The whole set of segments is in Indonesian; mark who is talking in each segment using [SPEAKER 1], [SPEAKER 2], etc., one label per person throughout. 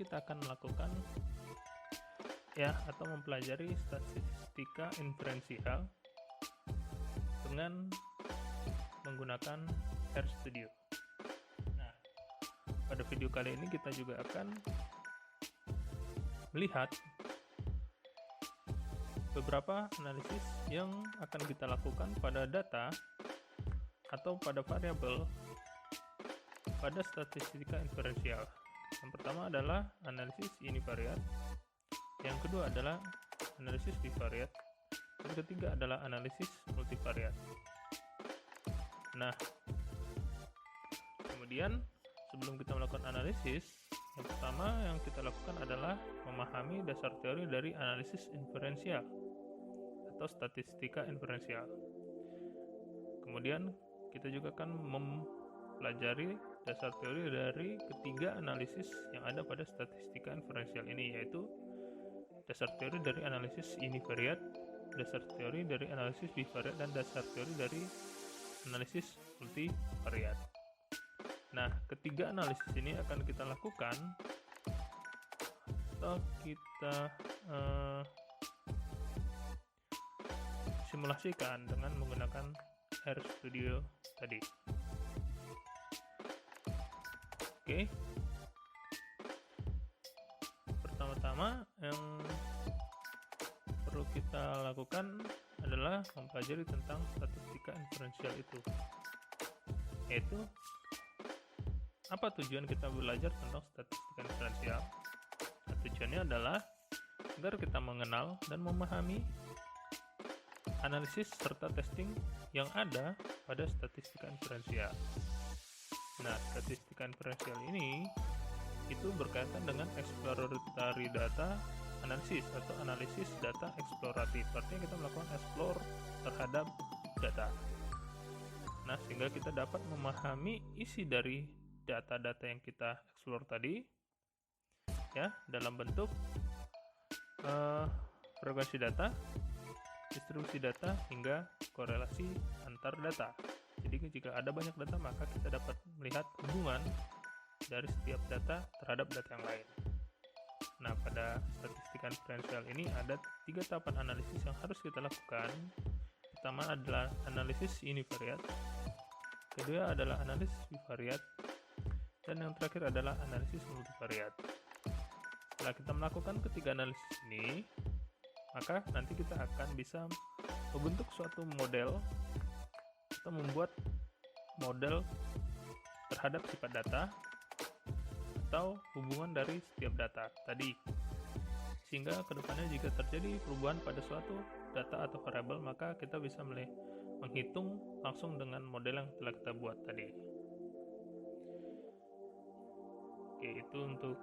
[SPEAKER 1] kita akan melakukan atau mempelajari statistika inferensial dengan menggunakan RStudio. Nah, pada video kali ini kita juga akan melihat beberapa analisis yang akan kita lakukan pada data atau pada variabel pada statistika inferensial. Yang pertama adalah analisis univariat, yang kedua adalah analisis bivariat, dan ketiga adalah analisis multivariat. Nah, kemudian sebelum kita melakukan analisis, yang pertama yang kita lakukan adalah memahami dasar teori dari analisis inferensial atau statistika inferensial. Kemudian kita juga akan mempelajari dasar teori dari ketiga analisis yang ada pada statistika inferensial ini, yaitu dasar teori dari analisis univariat, dasar teori dari analisis bivariat, dan dasar teori dari analisis multivariat. Nah, ketiga analisis ini akan kita lakukan atau kita simulasikan dengan menggunakan RStudio tadi. Oke. Pertama-tama yang perlu kita lakukan adalah mempelajari tentang statistika inferensial itu, yaitu apa tujuan kita belajar tentang statistika inferensial. Nah, tujuannya adalah agar kita mengenal dan memahami analisis serta testing yang ada pada statistika inferensial. Nah, statistika inferensial ini itu berkaitan dengan exploratory data analisis atau analisis data eksploratif. Artinya kita melakukan explore terhadap data. Nah, sehingga kita dapat memahami isi dari data-data yang kita explore tadi dalam bentuk frekuensi data, distribusi data, hingga korelasi antar data. Jadi jika ada banyak data, maka kita dapat melihat hubungan dari setiap data terhadap data yang lain. Nah, pada statistika inferensial ini ada 3 tahapan analisis yang harus kita lakukan. Pertama adalah analisis univariat, kedua adalah analisis bivariat, dan yang terakhir adalah analisis multivariat. Setelah kita melakukan ketiga analisis ini, maka nanti kita akan bisa membentuk suatu model atau membuat model terhadap sifat data atau hubungan dari setiap data tadi, sehingga kedepannya jika terjadi perubahan pada suatu data atau variabel, maka kita bisa menghitung langsung dengan model yang telah kita buat tadi. Oke, itu untuk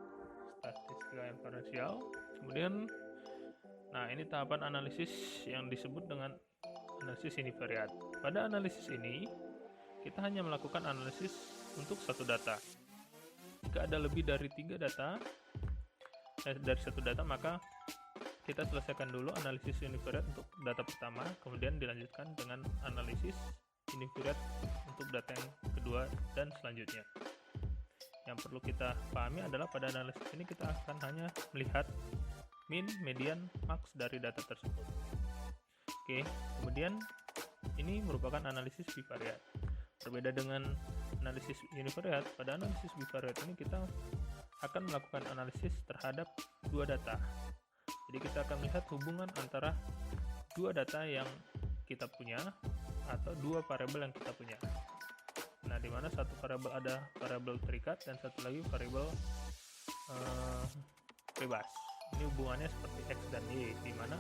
[SPEAKER 1] statistika inferensial. Kemudian, nah ini tahapan analisis yang disebut dengan analisis univariat. Pada analisis ini, kita hanya melakukan analisis untuk satu data. Jika ada lebih dari 3 data dari satu data, maka kita selesaikan dulu analisis univariat untuk data pertama, kemudian dilanjutkan dengan analisis univariat untuk data yang kedua dan selanjutnya. Yang perlu kita pahami adalah pada analisis ini kita akan hanya melihat min, median, max dari data tersebut. Oke, kemudian ini merupakan analisis bivariat. Berbeda dengan analisis univariat, pada analisis bivariat ini kita akan melakukan analisis terhadap 2 data. Jadi kita akan melihat hubungan antara 2 data yang kita punya atau 2 variabel yang kita punya. Nah, di mana satu variabel ada variabel terikat dan satu lagi variabel bebas. Ini hubungannya seperti X dan Y, di mana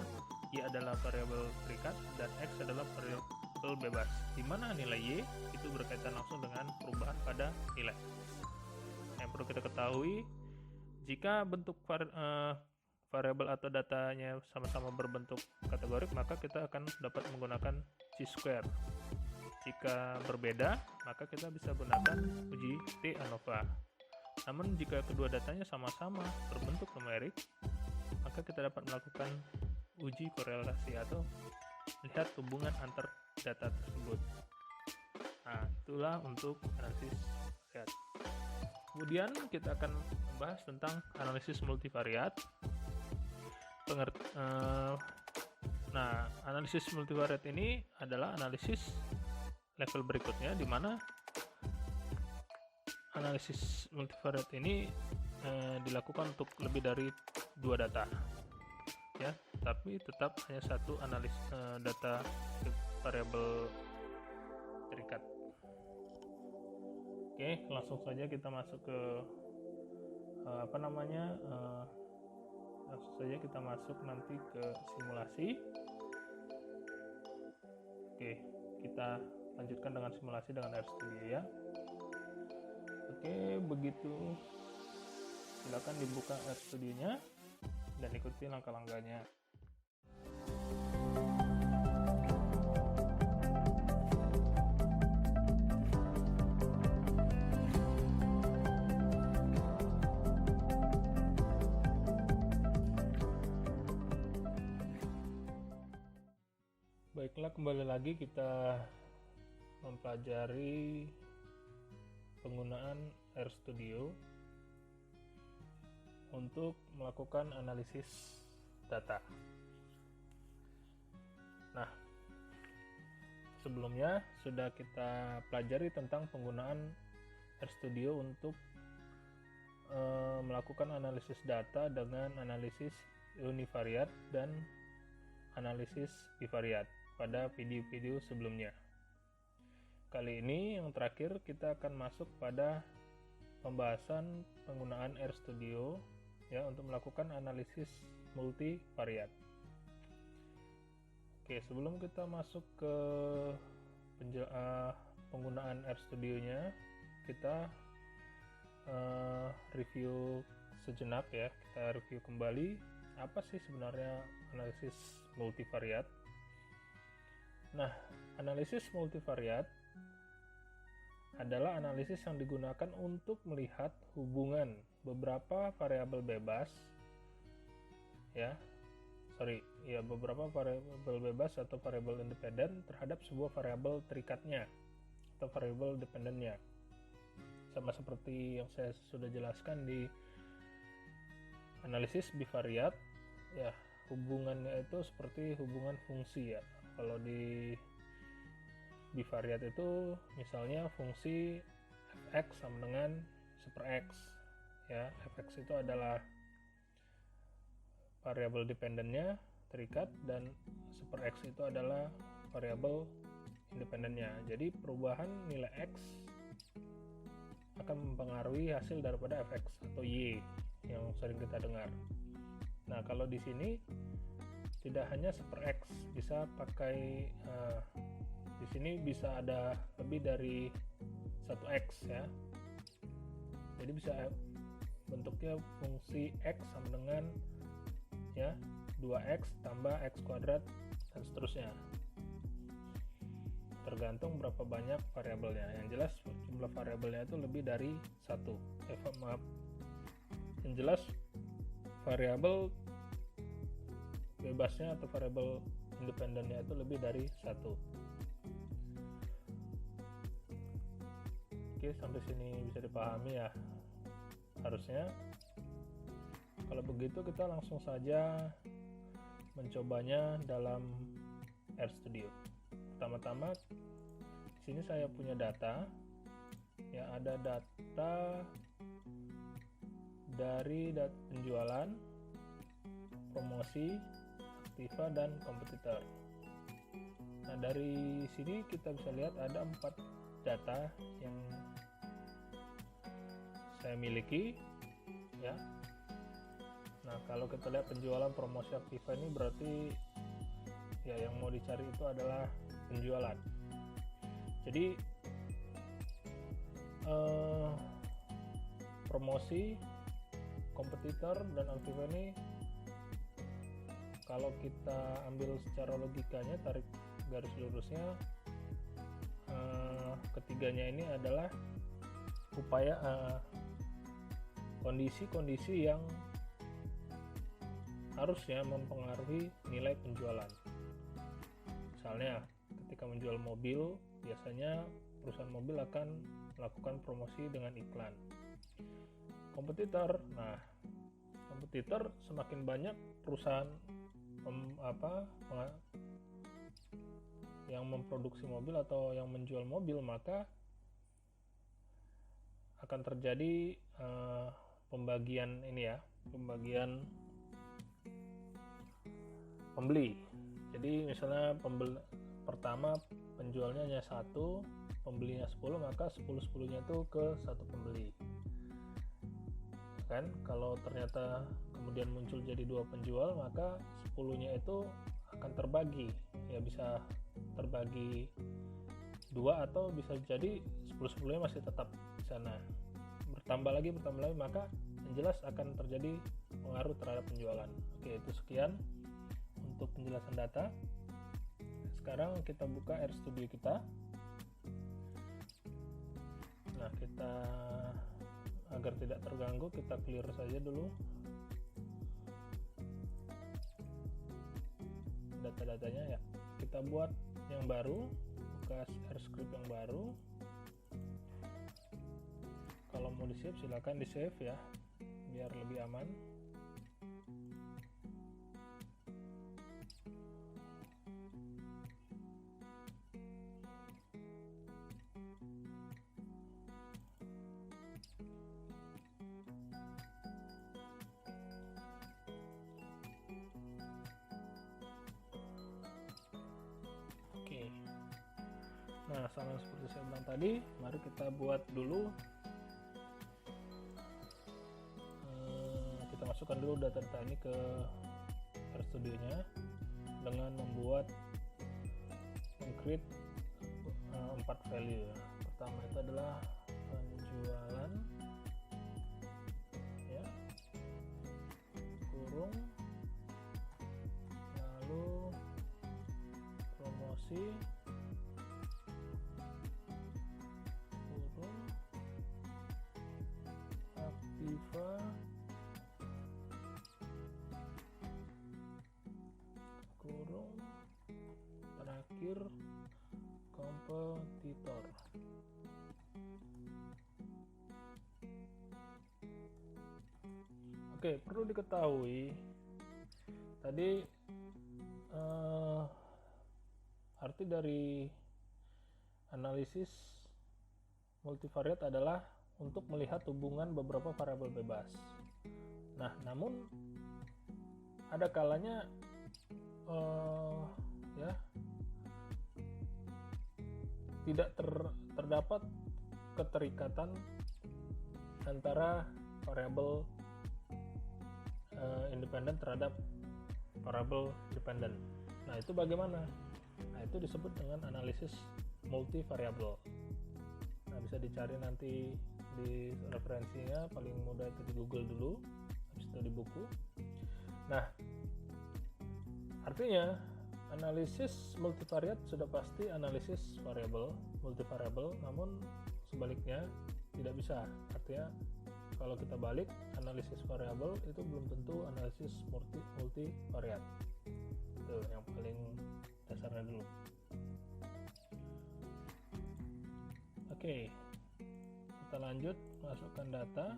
[SPEAKER 1] Y adalah variabel terikat dan X adalah variabel bebas, di mana nilai Y itu berkaitan langsung dengan perubahan pada nilai. Yang perlu kita ketahui, jika bentuk variabel atau datanya sama-sama berbentuk kategorik, maka kita akan dapat menggunakan chi-square. Jika berbeda, maka kita bisa gunakan uji T ANOVA. Namun jika kedua datanya sama-sama berbentuk numerik, maka kita dapat melakukan uji korelasi atau lihat hubungan antar data tersebut. Nah, itulah untuk analisis variat. Kemudian kita akan membahas tentang analisis multivariat. Nah, analisis multivariat ini adalah analisis level berikutnya, di mana analisis multivariat ini dilakukan untuk lebih dari 2 data, ya, tapi tetap hanya satu data variabel terikat. Oke, langsung saja kita masuk ke langsung saja kita masuk nanti ke simulasi. Oke, kita lanjutkan dengan simulasi dengan RStudio ya. Oke, begitu silakan dibuka RStudio-nya dan ikuti langkah-langkahnya. Baiklah, kembali lagi kita mempelajari penggunaan RStudio untuk melakukan analisis data. Nah, sebelumnya sudah kita pelajari tentang penggunaan RStudio untuk melakukan analisis data dengan analisis univariat dan analisis bivariat pada video-video sebelumnya. Kali ini yang terakhir kita akan masuk pada pembahasan penggunaan RStudio ya untuk melakukan analisis multivariat. Oke, sebelum kita masuk ke penggunaan RStudio-nya, kita review sejenak ya. Kita review kembali apa sih sebenarnya analisis multivariat. Nah, analisis multivariat adalah analisis yang digunakan untuk melihat hubungan beberapa variabel bebas beberapa variabel bebas atau variabel independen terhadap sebuah variabel terikatnya atau variabel dependennya. Sama seperti yang saya sudah jelaskan di analisis bivariat ya, hubungannya itu seperti hubungan fungsi ya. Kalau di bivariat itu misalnya fungsi fx sama dengan super x ya. Fx itu adalah variabel dependennya terikat dan super x itu adalah variabel independennya. Jadi perubahan nilai x akan mempengaruhi hasil daripada fx atau y yang sering kita dengar. Nah, kalau di sini tidak hanya super x, bisa pakai di sini bisa ada lebih dari 1x ya. Jadi bisa bentuknya fungsi x sama dengan ya 2x tambah x kuadrat dan seterusnya. Tergantung berapa banyak variabelnya. Yang jelas jumlah variabelnya itu lebih dari 1. Yang jelas variabel bebasnya atau variabel independennya itu lebih dari 1. Oke, sampai sini bisa dipahami ya harusnya. Kalau begitu kita langsung saja mencobanya dalam RStudio. Pertama-tama di sini saya punya data ya, ada data dari penjualan, promosi, aktiva, dan kompetitor. Nah, dari sini kita bisa lihat ada 4 data yang saya miliki ya. Nah, kalau kita lihat penjualan, promosi, aktiva ini berarti ya yang mau dicari itu adalah penjualan. Jadi promosi, kompetitor, dan aktiva ini kalau kita ambil secara logikanya, tarik garis lurusnya, ketiganya ini adalah upaya kondisi-kondisi yang harusnya mempengaruhi nilai penjualan. Misalnya ketika menjual mobil, biasanya perusahaan mobil akan melakukan promosi dengan iklan. kompetitor. Nah, kompetitor semakin banyak perusahaan yang memproduksi mobil atau yang menjual mobil, maka akan terjadi pembagian pembeli. Jadi misalnya pertama penjualnya hanya 1, pembelinya 10, maka 10-10-nya itu ke satu pembeli. Kan kalau ternyata kemudian muncul jadi 2 penjual, maka 10-nya itu akan terbagi, ya bisa terbagi 2 atau bisa jadi 10-10-nya masih tetap di sana, bertambah lagi, maka yang jelas akan terjadi pengaruh terhadap penjualan. Oke, itu sekian untuk penjelasan data. Sekarang kita buka RStudio kita. Nah, kita agar tidak terganggu, kita clear saja dulu data-datanya ya. Kita buat yang baru, buka RScript yang baru. Kalau mau di save silakan di save ya, biar lebih aman. Oke. Nah, sama seperti saya bilang tadi, mari kita buat dulu. Kita masukkan dulu data-data ini ke RStudio-nya dengan membuat meng-create 4 value. Pertama itu adalah penjualan, ya, kurung, lalu promosi, kurung, aktiva, kurung, terakhir kompetitor. Oke, perlu diketahui tadi arti dari analisis multivariat adalah untuk melihat hubungan beberapa variabel bebas. Nah, namun ada kalanya tidak terdapat keterikatan antara variabel independen terhadap variabel dependen. Nah, itu bagaimana? Nah, itu disebut dengan analisis multivariabel. Nah, bisa dicari nanti di referensinya, paling mudah itu di Google dulu, habis itu di buku. Nah, artinya analisis multivariat sudah pasti analisis variabel multivariabel, namun sebaliknya tidak bisa. Artinya kalau kita balik, analisis variabel itu belum tentu analisis multivariat. Itu yang paling dasarnya dulu. Oke, kita lanjut masukkan data,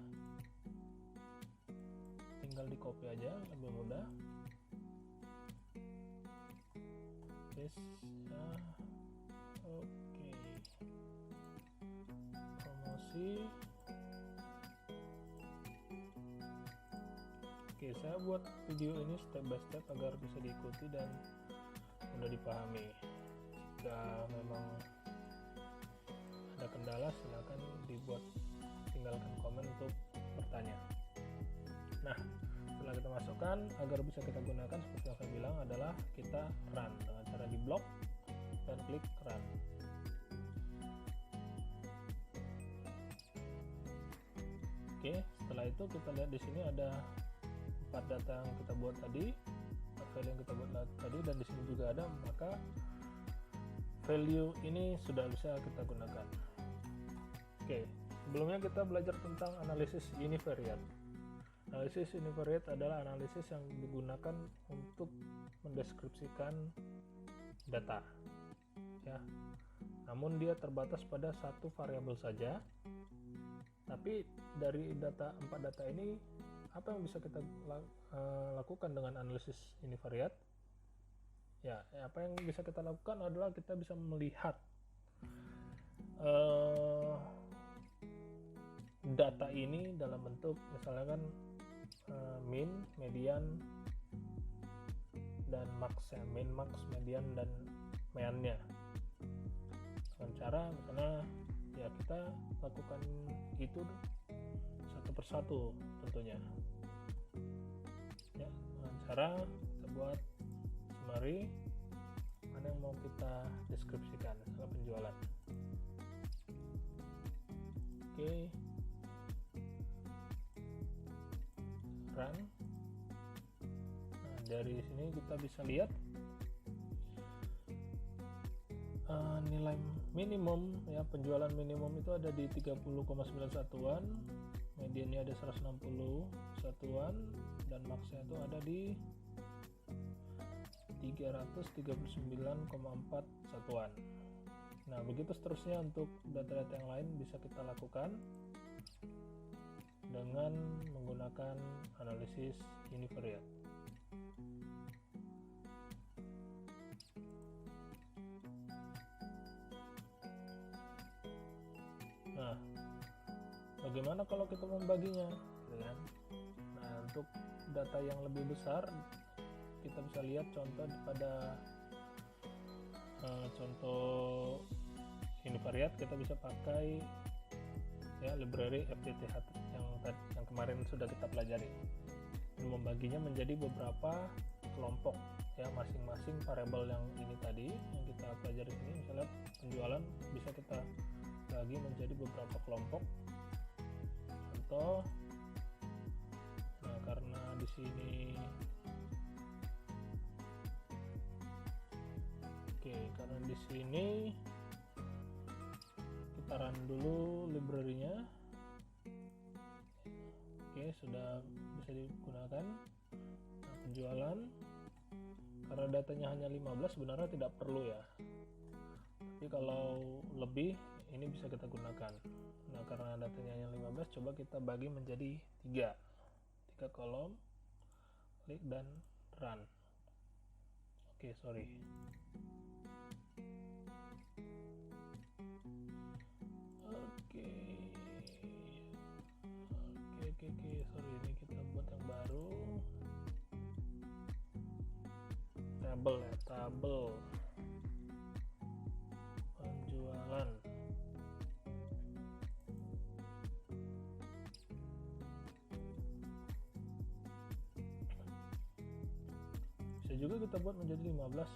[SPEAKER 1] tinggal di copy aja, lebih mudah. Paste ya. Oke, promosi. Oke, saya buat video ini step by step agar bisa diikuti dan mudah dipahami. Jika memang ada kendala, silakan dibuat, tinggalkan komen untuk bertanya. Nah, setelah kita masukkan, agar bisa kita gunakan seperti yang saya bilang adalah kita run dengan cara di blok dan klik run. Oke, setelah itu kita lihat di sini ada 4 data yang kita buat tadi, 4 value yang kita buat tadi, dan di sini juga ada, maka value ini sudah bisa kita gunakan. Oke, sebelumnya kita belajar tentang analisis univariate. Analisis univariate adalah analisis yang digunakan untuk mendeskripsikan data, ya. Namun dia terbatas pada satu variabel saja, Tapi dari empat data ini, apa yang bisa kita lakukan dengan analisis univariat? Ya, apa yang bisa kita lakukan adalah kita bisa melihat data ini dalam bentuk misalnya kan min, median, dan max ya, min, max, median, dan mean-nya. Dengan cara misalnya ya kita lakukan itu satu persatu tentunya ya, dengan cara kita buat summary mana yang mau kita deskripsikan soal penjualan. Oke, run. Nah, dari sini kita bisa lihat nilai minimum ya, penjualan minimum itu ada di 30,9 satuan, mediannya ada 160 satuan, dan maksnya itu ada di 339,4 satuan. Nah, begitu seterusnya untuk data-data yang lain bisa kita lakukan dengan menggunakan analisis univariate. Nah, bagaimana kalau kita membaginya, gitu kan? Nah, untuk data yang lebih besar, kita bisa lihat contoh pada contoh univariate. Kita bisa pakai ya library FTTH yang kemarin sudah kita pelajari, dan membaginya menjadi beberapa kelompok ya, masing-masing variabel yang ini tadi yang kita pelajari ini, misalnya penjualan bisa kita bagi menjadi beberapa kelompok. Contoh, nah karena di sini karena di sini kita run dulu library-nya. Sudah bisa digunakan. Nah, penjualan karena datanya hanya 15 sebenarnya tidak perlu ya, tapi kalau lebih ini bisa kita gunakan. Nah, karena datanya hanya 15, coba kita bagi menjadi 3 kolom, klik dan run. Sorry. Sorry, ini kita buat yang baru. Tabel penjualan. Bisa juga kita buat menjadi 15.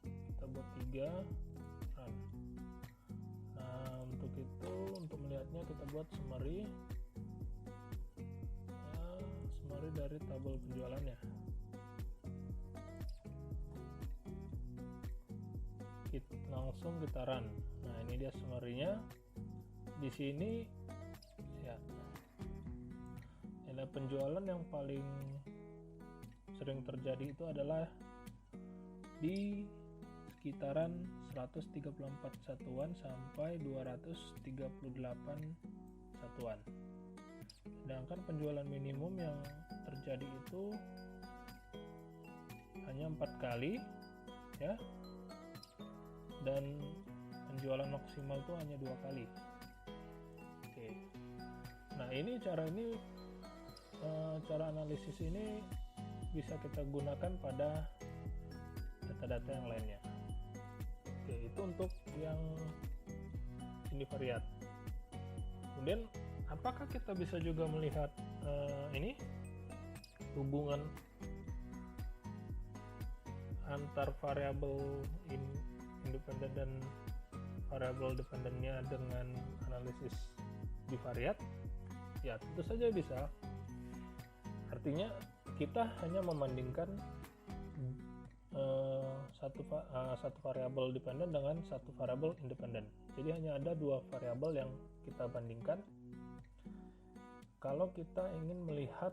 [SPEAKER 1] Kita buat 3, run. Nah, untuk itu, untuk melihatnya kita buat summary ya, summary dari tabel penjualannya. Langsung kita run. Nah, ini dia summary-nya. Di sini ya, nilai penjualan yang paling sering terjadi itu adalah di sekitaran 134 satuan sampai 238 satuan. Sedangkan penjualan minimum yang terjadi itu hanya 4 kali ya, dan penjualan maksimal itu hanya 2 kali. Nah, ini cara analisis ini bisa kita gunakan pada data-data yang lainnya. Itu untuk yang univariate. Kemudian apakah kita bisa juga melihat ini hubungan antar variabel independen dan variabel dependennya dengan analisis bivariate? Ya, tentu saja bisa. Artinya kita hanya membandingkan satu variabel dependen dengan satu variabel independen. Jadi hanya ada 2 variabel yang kita bandingkan. Kalau kita ingin melihat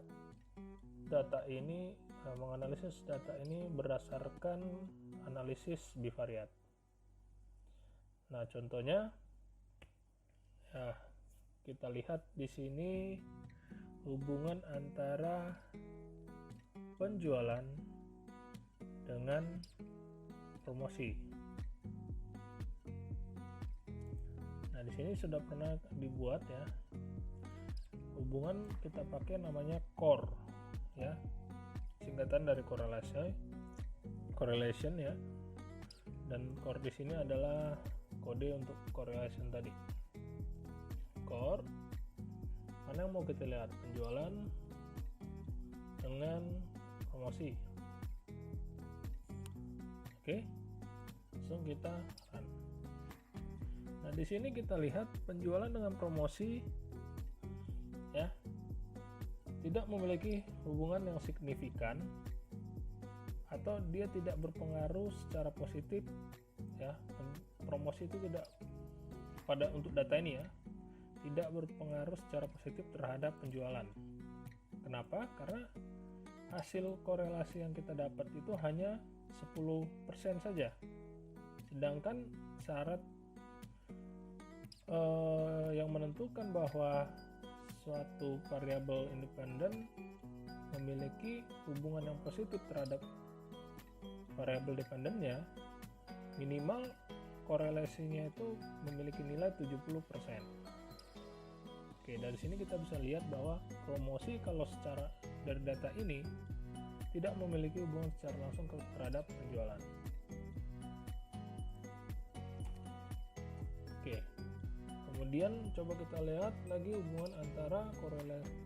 [SPEAKER 1] data ini, menganalisis data ini berdasarkan analisis bivariate. Nah, contohnya ya, kita lihat di sini hubungan antara penjualan dengan promosi. Nah, di sini sudah pernah dibuat ya. Hubungan kita pakai namanya core ya. Singkatan dari correlation ya. Dan core di sini adalah kode untuk correlation tadi. Core, mana yang mau kita lihat? Penjualan dengan promosi. Oke, langsung kita run. Nah, di sini kita lihat penjualan dengan promosi ya tidak memiliki hubungan yang signifikan, atau dia tidak berpengaruh secara positif ya. Promosi itu tidak, untuk data ini ya, tidak berpengaruh secara positif terhadap penjualan. Kenapa? Karena hasil korelasi yang kita dapat itu hanya 10% saja, sedangkan syarat yang menentukan bahwa suatu variabel independen memiliki hubungan yang positif terhadap variabel dependennya, minimal korelasinya itu memiliki nilai 70%. Oke, dari sini kita bisa lihat bahwa promosi kalau secara dari data ini tidak memiliki hubungan secara langsung terhadap penjualan. Oke, kemudian coba kita lihat lagi hubungan antara korelasi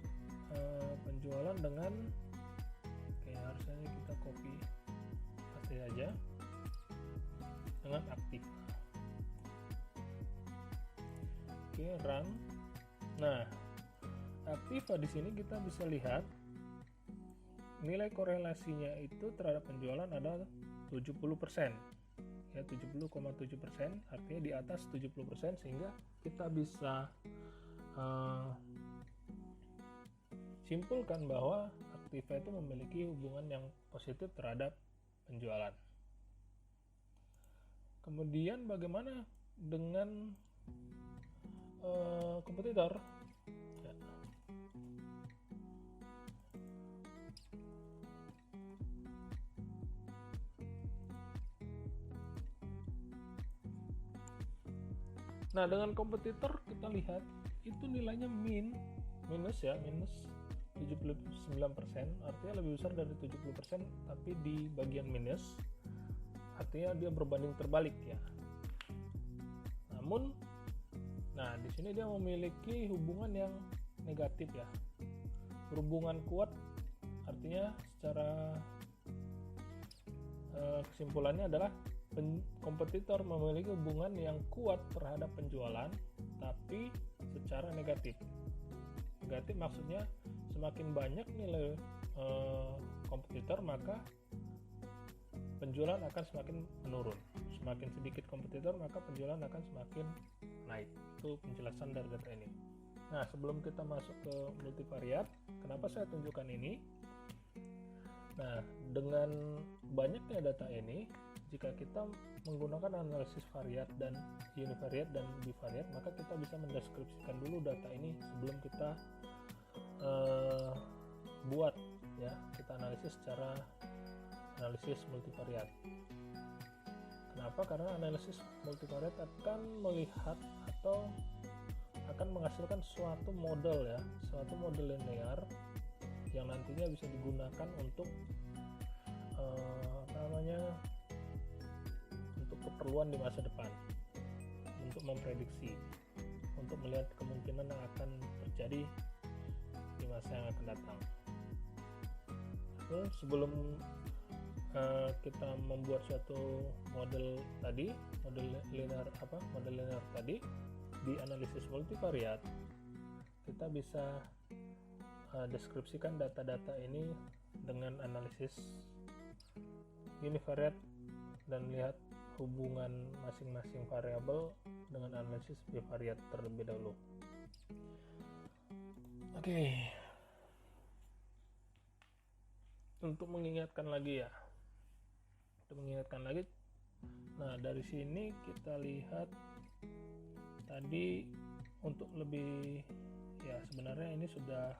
[SPEAKER 1] penjualan dengan, harusnya kita copy paste aja, dengan aktif. Oke, run. Nah, Aktiva di sini kita bisa lihat nilai korelasinya itu terhadap penjualan ada 70%. Ya, 70,7%, artinya di atas 70%, sehingga kita bisa simpulkan bahwa Aktiva itu memiliki hubungan yang positif terhadap penjualan. Kemudian bagaimana dengan kompetitor? Ya. Nah, dengan kompetitor kita lihat itu nilainya minus 79%, artinya lebih besar dari 70%, tapi di bagian minus, artinya dia berbanding terbalik ya. Namun, nah di sini dia memiliki hubungan yang negatif ya, berhubungan kuat, artinya secara kesimpulannya adalah kompetitor memiliki hubungan yang kuat terhadap penjualan, tapi secara negatif. Negatif maksudnya semakin banyak nilai kompetitor, maka penjualan akan semakin menurun. Semakin sedikit kompetitor, maka penjualan akan semakin naik. Itu penjelasan dari data ini. Nah, sebelum kita masuk ke multivariat, kenapa saya tunjukkan ini? Nah, dengan banyaknya data ini, jika kita menggunakan analisis variat dan univariat dan bivariat, maka kita bisa mendeskripsikan dulu data ini sebelum kita buat ya, kita analisis secara analisis multivariat. Kenapa? Karena analisis multivariat akan melihat atau akan menghasilkan suatu model ya, suatu model linear yang nantinya bisa digunakan untuk untuk keperluan di masa depan, untuk memprediksi, untuk melihat kemungkinan yang akan terjadi di masa yang akan datang. Sebelum kita membuat suatu model tadi, model linear tadi di analisis multivariat, kita bisa deskripsikan data-data ini dengan analisis univariat dan lihat hubungan masing-masing variabel dengan analisis bivariat terlebih dahulu. Oke. Untuk mengingatkan lagi. Nah, dari sini kita lihat Tadi untuk lebih ya, sebenarnya ini sudah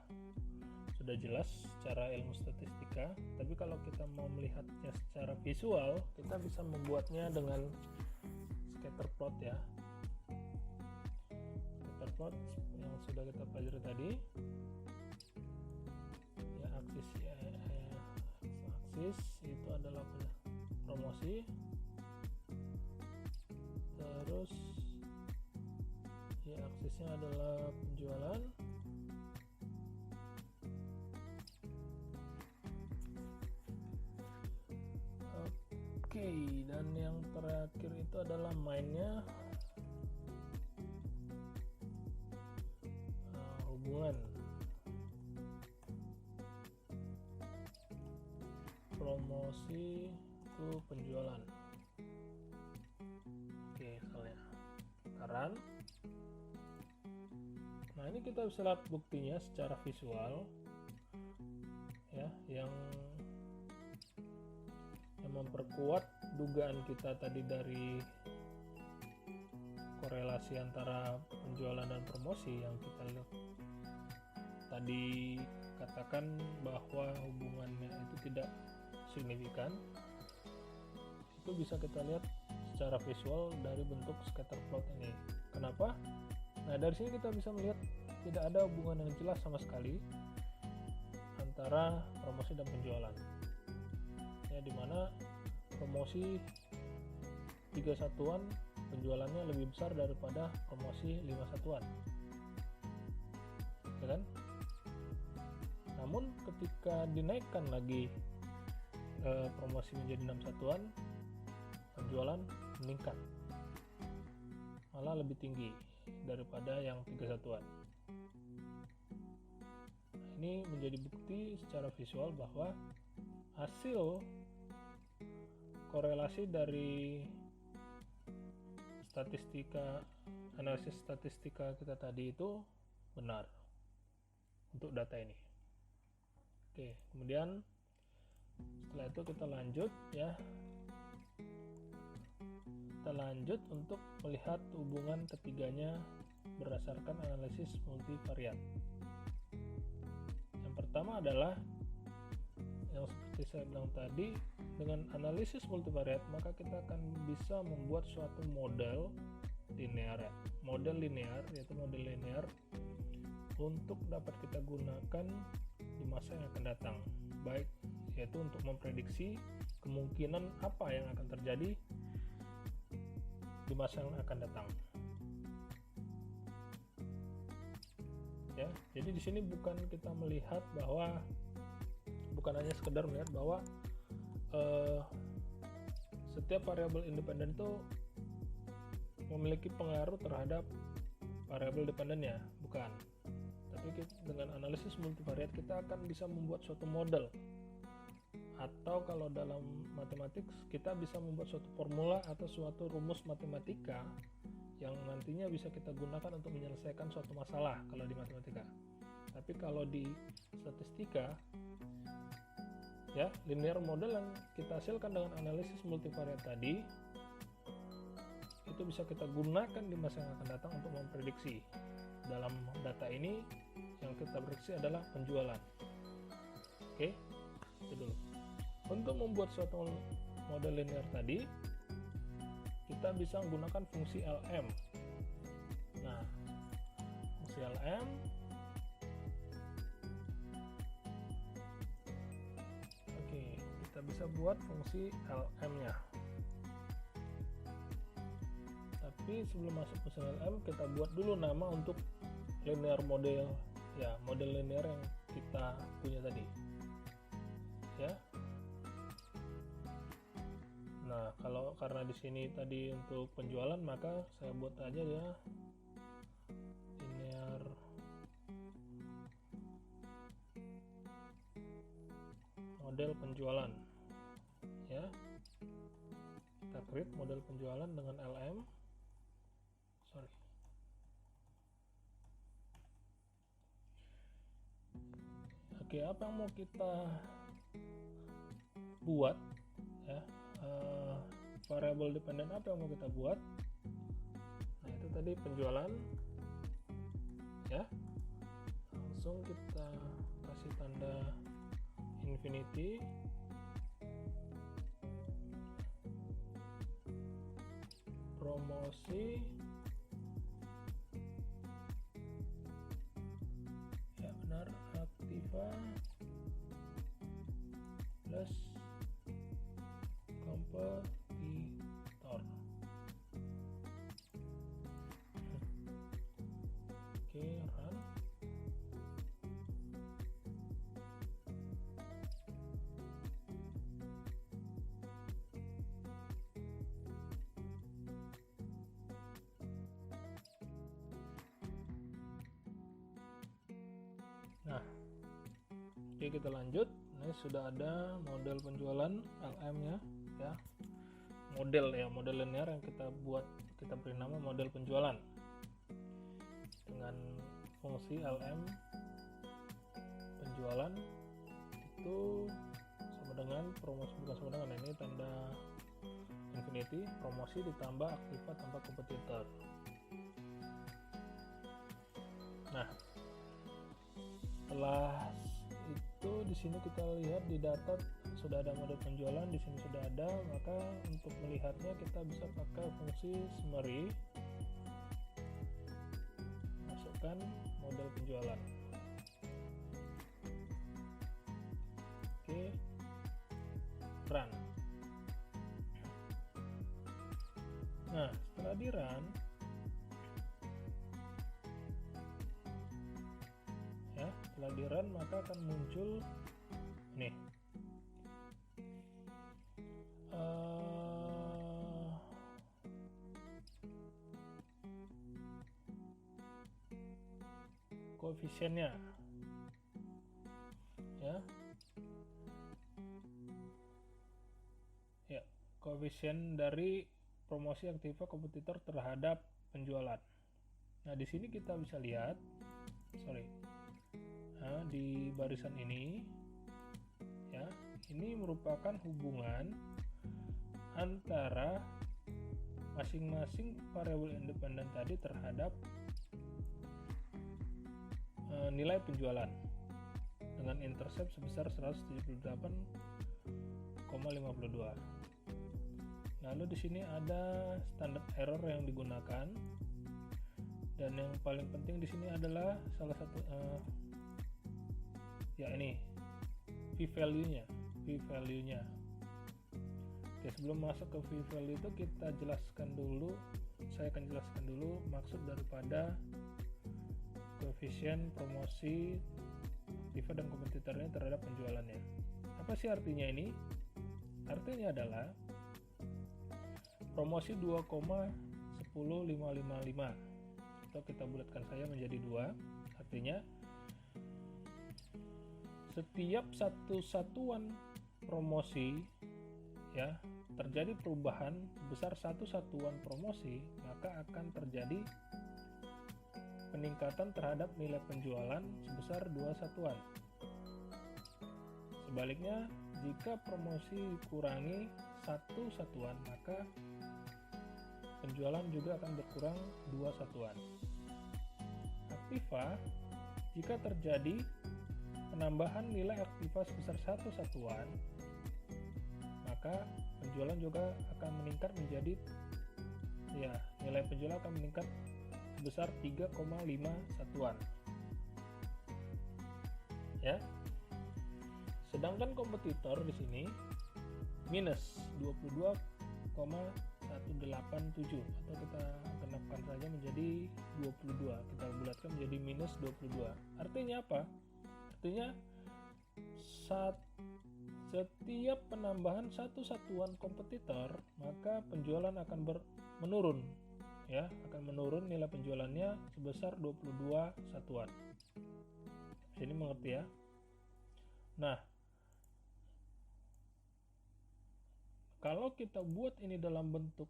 [SPEAKER 1] jelas secara ilmu statistika, tapi kalau kita mau melihatnya secara visual, kita bisa membuatnya dengan scatter plot ya. Scatter plot yang sudah kita pelajari tadi ya, aksis itu adalah promosi, terus ya aksesnya adalah penjualan, oke, dan yang terakhir itu adalah mainnya hubungan promosi ke penjualan. Oke, misalnya saran. Nah, ini kita bisa lihat buktinya secara visual ya, yang memperkuat dugaan kita tadi dari korelasi antara penjualan dan promosi yang kita lihat tadi, katakan bahwa hubungannya itu tidak signifikan. Itu bisa kita lihat secara visual dari bentuk scatter plot ini. Kenapa? Nah, dari sini kita bisa melihat tidak ada hubungan yang jelas sama sekali antara promosi dan penjualan. Ya, dimana promosi 3 satuan penjualannya lebih besar daripada promosi 5 satuan, ya kan? Namun ketika dinaikkan lagi promosi menjadi 6 satuan, penjualan meningkat, malah lebih tinggi daripada yang 3 satuan. Ini menjadi bukti secara visual bahwa hasil korelasi dari analisis statistika kita tadi itu benar untuk data ini. Oke, kemudian setelah itu kita lanjut ya. Kita lanjut untuk melihat hubungan ketiganya berdasarkan analisis multivariat. Yang pertama adalah yang seperti saya bilang tadi, dengan analisis multivariat maka kita akan bisa membuat suatu model linear yaitu model linear untuk dapat kita gunakan di masa yang akan datang, baik yaitu untuk memprediksi kemungkinan apa yang akan terjadi di masa yang akan datang. Ya, jadi di sini bukan kita melihat bahwa, bukan hanya sekedar melihat bahwa setiap variabel independen itu memiliki pengaruh terhadap variabel dependennya, bukan. Tapi dengan analisis multivariat kita akan bisa membuat suatu model, atau kalau dalam matematik kita bisa membuat suatu formula atau suatu rumus matematika yang nantinya bisa kita gunakan untuk menyelesaikan suatu masalah kalau di matematika. Tapi kalau di statistika ya, linear model yang kita hasilkan dengan analisis multivariat tadi itu bisa kita gunakan di masa yang akan datang untuk memprediksi. Dalam data ini yang kita prediksi adalah penjualan. Oke, itu dulu. Untuk membuat suatu model linear tadi, kita bisa menggunakan fungsi LM. Nah, fungsi LM kita bisa buat fungsi LM-nya. Tapi sebelum masuk fungsi LM, kita buat dulu nama untuk linear model ya, model linear yang kita punya tadi. Ya. Nah, karena di sini tadi untuk penjualan, maka saya buat aja ya linear model penjualan. Ya, kita create model penjualan dengan LM. Oke, apa yang mau kita buat ya, variabel dependen apa yang mau kita buat? Nah, itu tadi penjualan ya, langsung kita kasih tanda infinity. Promosi ya, benar, aktiva plus kompetitor. Oke, run. Nah, oke, kita lanjut. Ini sudah ada model penjualan LM ya, model linear yang kita buat, kita beri nama model penjualan dengan fungsi LM penjualan itu sama dengan promosi, bukan sama dengan, ini tanda infinity, promosi ditambah aktiva tambah kompetitor. Nah, setelah itu di sini kita lihat di data sudah ada model penjualan, di sini sudah ada, maka untuk melihatnya kita bisa pakai fungsi summary, masukkan model penjualan. Oke, run. Nah, setelah di run ya, setelah di run maka akan muncul nih koefisiennya ya, koefisien dari promosi, aktiva, kompetitor terhadap penjualan. Nah, di sini kita bisa lihat, di barisan ini ya, ini merupakan hubungan antara masing-masing variabel independen tadi terhadap nilai penjualan dengan intercept sebesar 178,52. Lalu di sini ada standard error yang digunakan, dan yang paling penting di sini adalah salah satu ini p-value-nya. Oke, sebelum masuk ke p-value itu kita jelaskan dulu, saya akan jelaskan dulu maksud daripada koefisien promosi, aktiva dan kompetitornya terhadap penjualannya. Apa sih artinya ini? Artinya adalah promosi 2,10555, atau kita bulatkan saja menjadi 2, artinya setiap satu satuan promosi ya terjadi perubahan besar satu satuan promosi, maka akan terjadi peningkatan terhadap nilai penjualan sebesar 2 satuan. Sebaliknya, jika promosi kurangi 1 satuan, maka penjualan juga akan berkurang 2 satuan. Aktiva, jika terjadi penambahan nilai aktiva sebesar 1 satuan, maka penjualan juga akan meningkat menjadi nilai penjualan akan meningkat sebesar 3,5 satuan. Ya. Sedangkan kompetitor di sini minus 22,187, atau kita genapkan saja menjadi 22, kita bulatkan menjadi minus 22. Artinya apa? Artinya setiap penambahan 1 satuan kompetitor, maka penjualan akan menurun ya, akan menurun nilai penjualannya sebesar 22 satuan. Ini mengerti ya? Nah, kalau kita buat ini dalam bentuk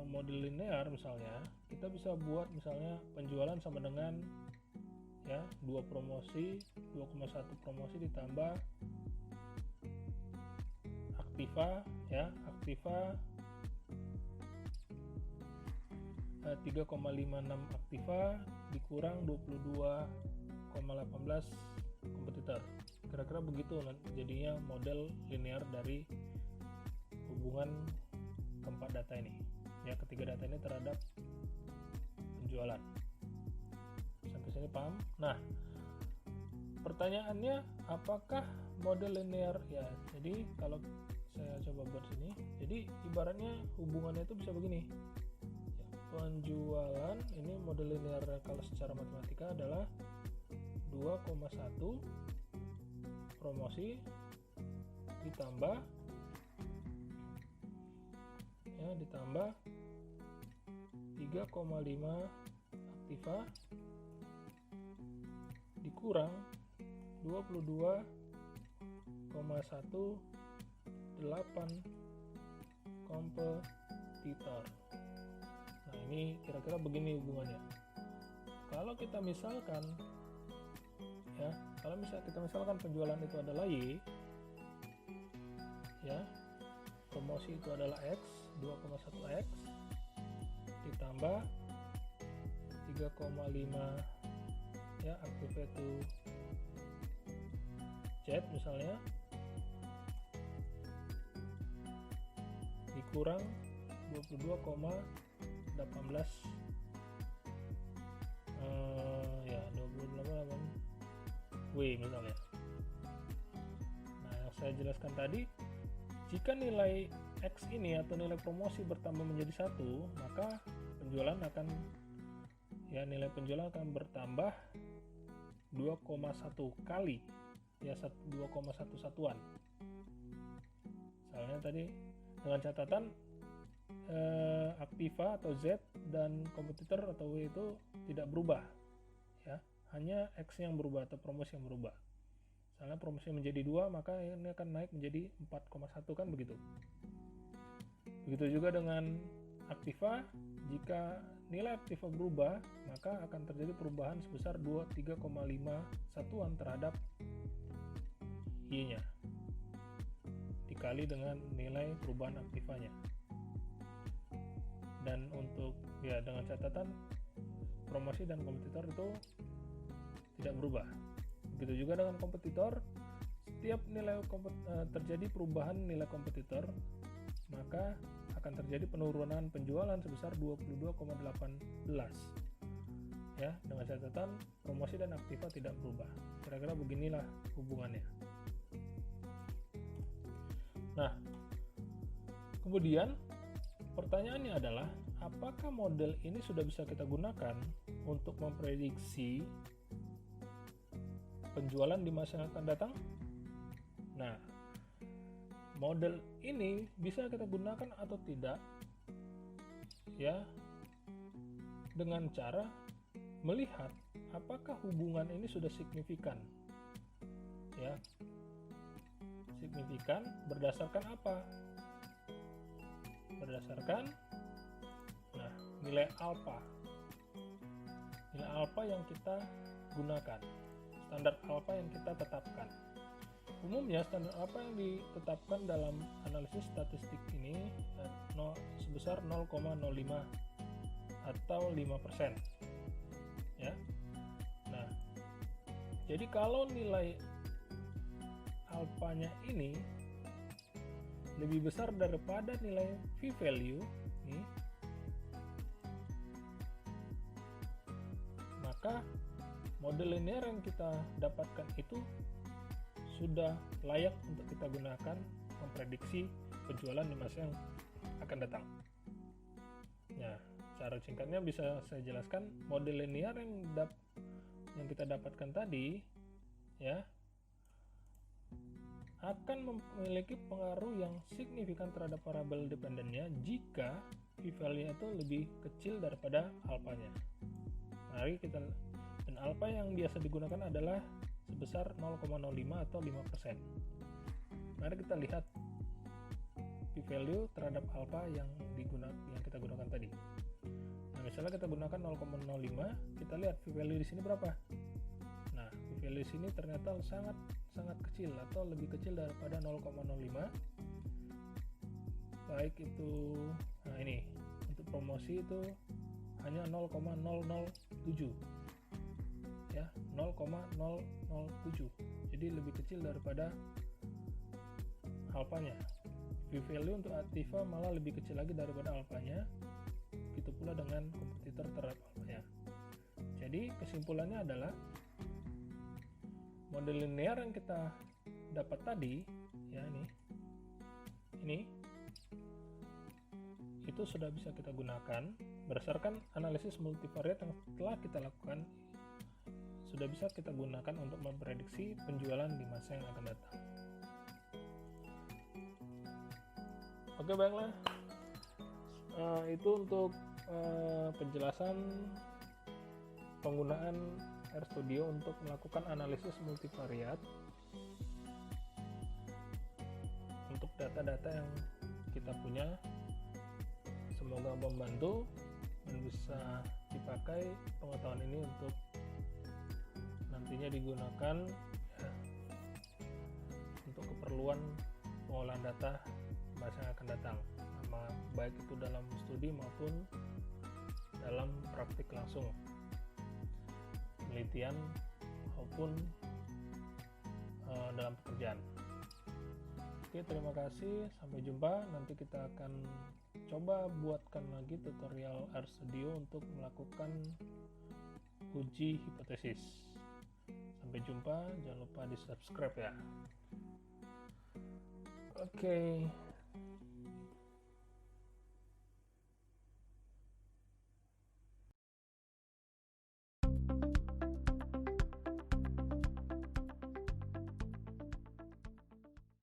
[SPEAKER 1] model linear misalnya, kita bisa buat misalnya penjualan sama dengan 2 promosi, 2,1 promosi ditambah aktiva 3,56 aktiva dikurang 22,18 kompetitor. Kira-kira begitu jadinya model linear dari hubungan keempat data ini, ya, ketiga data ini terhadap penjualan. Sampai sini paham? Nah, pertanyaannya apakah model linear, ya, jadi kalau saya coba buat sini, jadi ibaratnya hubungannya itu bisa begini ya, penjualan ini model linear kalau secara matematika adalah 2,1 promosi ditambah 3,5 aktiva dikurang 22,18 kompetitor. Nah, ini kira-kira begini hubungannya. Kalau kita misalkan ya, kita misalkan penjualan itu adalah Y, ya, promosi itu adalah X, 2,1 X ditambah 3,5 ya, aktiva itu Z misalnya, dikurang 22,18 ya 28 W misalnya. Nah, yang saya jelaskan tadi, jika nilai X ini atau nilai promosi bertambah menjadi 1, maka penjualan akan nilai penjualan akan bertambah 2,1 kali ya, 2,1 satuan. Misalnya tadi dengan catatan aktiva atau Z dan kompetitor atau W itu tidak berubah ya, hanya X yang berubah atau promosi yang berubah. Misalnya promosi menjadi 2, maka ini akan naik menjadi 4,1 kan begitu. Begitu juga dengan aktiva, jika nilai aktiva berubah, maka akan terjadi perubahan sebesar 3,5 satuan terhadap Y-nya dikali dengan nilai perubahan aktivanya. Dan untuk ya dengan catatan promosi dan kompetitor itu tidak berubah. Begitu juga dengan kompetitor, setiap nilai terjadi perubahan nilai kompetitor, maka akan terjadi penurunan penjualan sebesar 22,18 ya, dengan catatan promosi dan aktiva tidak berubah. Kira-kira beginilah hubungannya. Nah, kemudian pertanyaannya adalah apakah model ini sudah bisa kita gunakan untuk memprediksi penjualan di masa yang akan datang? Nah, model ini bisa kita gunakan atau tidak ya, dengan cara melihat apakah hubungan ini sudah signifikan ya. Signifikan berdasarkan apa? Berdasarkan nilai alfa. Nilai alfa yang kita gunakan, standar alfa yang kita tetapkan. Umumnya standar alfa yang ditetapkan dalam analisis statistik ini sebesar 0,05 atau 5% ya. Nah, jadi kalau nilai alfanya ini lebih besar daripada nilai p-value nih, maka model linear yang kita dapatkan itu sudah layak untuk kita gunakan memprediksi penjualan di masa yang akan datang. Nah, cara singkatnya bisa saya jelaskan, model linear yang kita dapatkan tadi ya akan memiliki pengaruh yang signifikan terhadap variabel dependennya jika p-value itu lebih kecil daripada alfanya. Mari kita, dan alfa yang biasa digunakan adalah sebesar 0,05 atau 5%. Mari kita lihat p-value terhadap alfa yang kita gunakan tadi. Nah, misalnya kita gunakan 0,05, kita lihat p-value di sini berapa. Nah, p-value di sini ternyata sangat kecil atau lebih kecil daripada 0,05. Baik itu, nah ini untuk promosi itu
[SPEAKER 2] hanya 0,007 ya, 0,007. Jadi lebih kecil daripada alfanya. P-value untuk Activa malah lebih kecil lagi daripada alfanya. Begitu pula dengan kompetitor terhadap alfanya. Jadi kesimpulannya adalah model linear yang kita dapat tadi ya, ini itu sudah bisa kita gunakan berdasarkan analisis multivariat yang telah kita lakukan, sudah bisa kita gunakan untuk memprediksi penjualan di masa yang akan datang. Oke, baiklah, itu untuk penjelasan penggunaan RStudio untuk melakukan analisis multivariat untuk data-data yang kita punya. Semoga membantu dan bisa dipakai pengetahuan ini untuk nantinya digunakan ya, untuk keperluan pengolahan data masa yang akan datang, baik itu dalam studi maupun dalam praktik langsung, penelitian maupun dalam pekerjaan. Oke, terima kasih, sampai jumpa. Nanti kita akan coba buatkan lagi tutorial RStudio untuk melakukan uji hipotesis. Sampai jumpa, jangan lupa di subscribe ya. Oke.